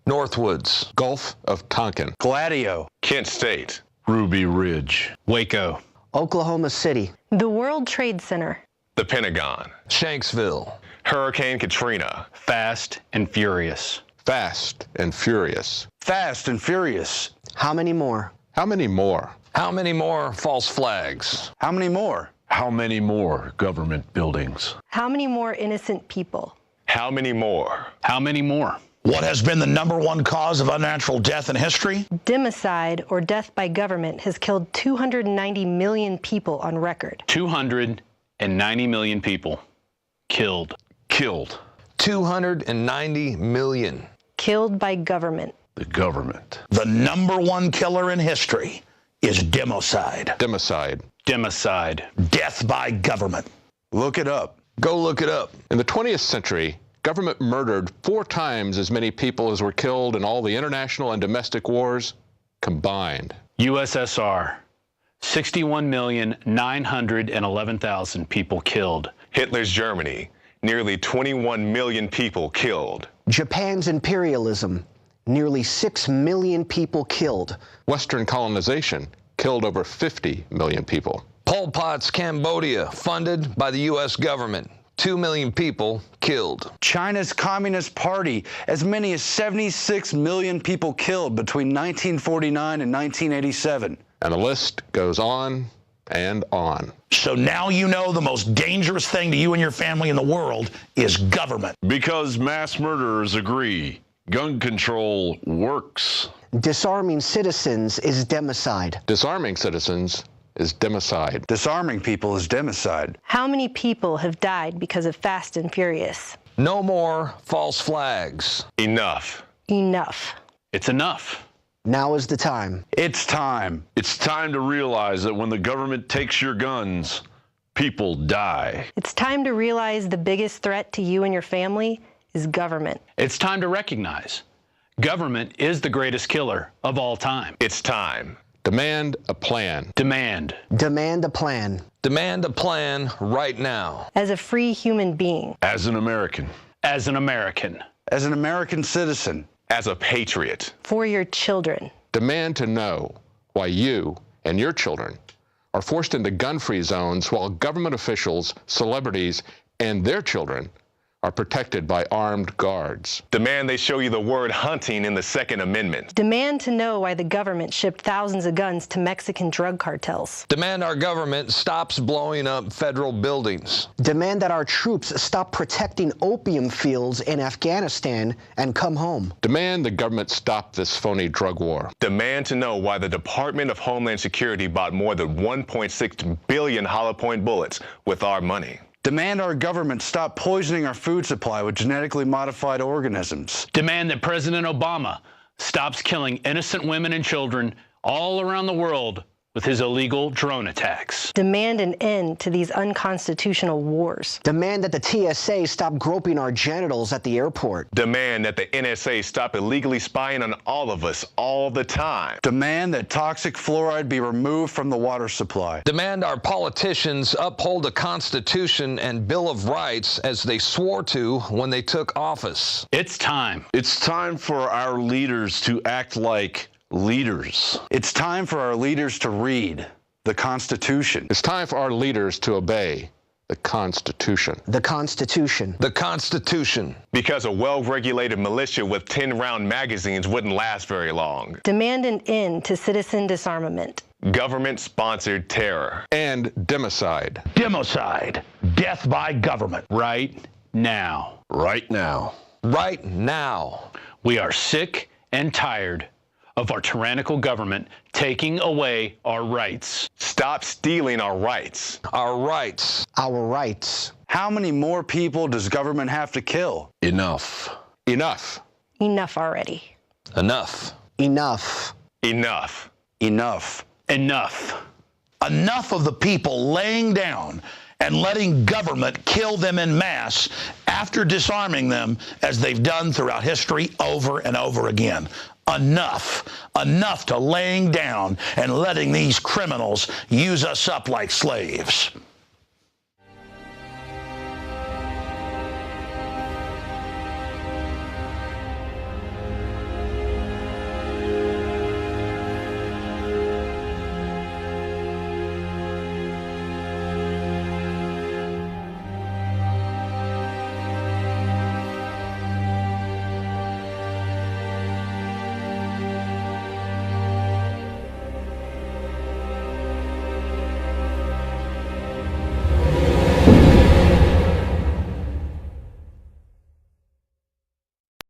Northwoods. Gulf of Tonkin. Gladio. Kent State. Ruby Ridge. Waco. Oklahoma City. The World Trade Center. The Pentagon. Shanksville. Hurricane Katrina. Fast and Furious. Fast and Furious. Fast and Furious. How many more? How many more? How many more false flags? How many more? How many more government buildings? How many more innocent people? How many more? How many more? What has been the #1 cause of unnatural death in history? Democide, or death by government, has killed 290 million people on record. 290 million people killed. Killed. 290 million. Killed by government. The government. The #1 killer in history is democide. Democide. Democide. Death by government. Look it up. Go look it up. In the 20th century, government murdered 4 times as many people as were killed in all the international and domestic wars combined. USSR. 61,911,000 people killed. Hitler's Germany. Nearly 21 million people killed. Japan's imperialism. Nearly 6 million people killed. Western colonization killed over 50 million people. Pol Pot's Cambodia, funded by the U.S. government. 2 million people killed. China's Communist Party, as many as 76 million people killed between 1949 and 1987. And the list goes on and on. So now you know the most dangerous thing to you and your family in the world is government. Because mass murderers agree, gun control works. Disarming citizens is democide. Disarming citizens is democide. Disarming people is democide. How many people have died because of Fast and Furious? No more false flags. Enough. Enough. It's enough. Now is the time. It's time. It's time to realize that when the government takes your guns, people die. It's time to realize the biggest threat to you and your family is government. It's time to recognize government is the greatest killer of all time. It's time. Demand a plan. Demand. Demand a plan. Demand a plan right now. As a free human being. As an American. As an American. As an American citizen. As a patriot. For your children. Demand to know why you and your children are forced into gun-free zones while government officials, celebrities, and their children are protected by armed guards. Demand they show you the word hunting in the Second Amendment. Demand to know why the government shipped thousands of guns to Mexican drug cartels. Demand our government stops blowing up federal buildings. Demand that our troops stop protecting opium fields in Afghanistan and come home. Demand the government stop this phony drug war. Demand to know why the Department of Homeland Security bought more than 1.6 billion hollow point bullets with our money. Demand our government stop poisoning our food supply with genetically modified organisms. Demand that President Obama stops killing innocent women and children all around the world with his illegal drone attacks. Demand an end to these unconstitutional wars. Demand that the TSA stop groping our genitals at the airport. Demand that the NSA stop illegally spying on all of us all the time. Demand that toxic fluoride be removed from the water supply. Demand our politicians uphold the Constitution and Bill of Rights as they swore to when they took office. It's time. It's time for our leaders to act like leaders. It's time for our leaders to read the Constitution. It's time for our leaders to obey the Constitution. The Constitution. The Constitution. Because a well-regulated militia with 10-round magazines wouldn't last very long. Demand an end to citizen disarmament. Government-sponsored terror. And democide. Democide. Death by government. Right now. Right now. Right now. We are sick and tired of our tyrannical government taking away our rights. Stop stealing our rights. Our rights. Our rights. How many more people does government have to kill? Enough. Enough. Enough already. Enough. Enough. Enough. Enough. Enough. Enough of the people laying down and letting government kill them en masse after disarming them as they've done throughout history over and over again. Enough. Enough to laying down and letting these criminals use us up like slaves.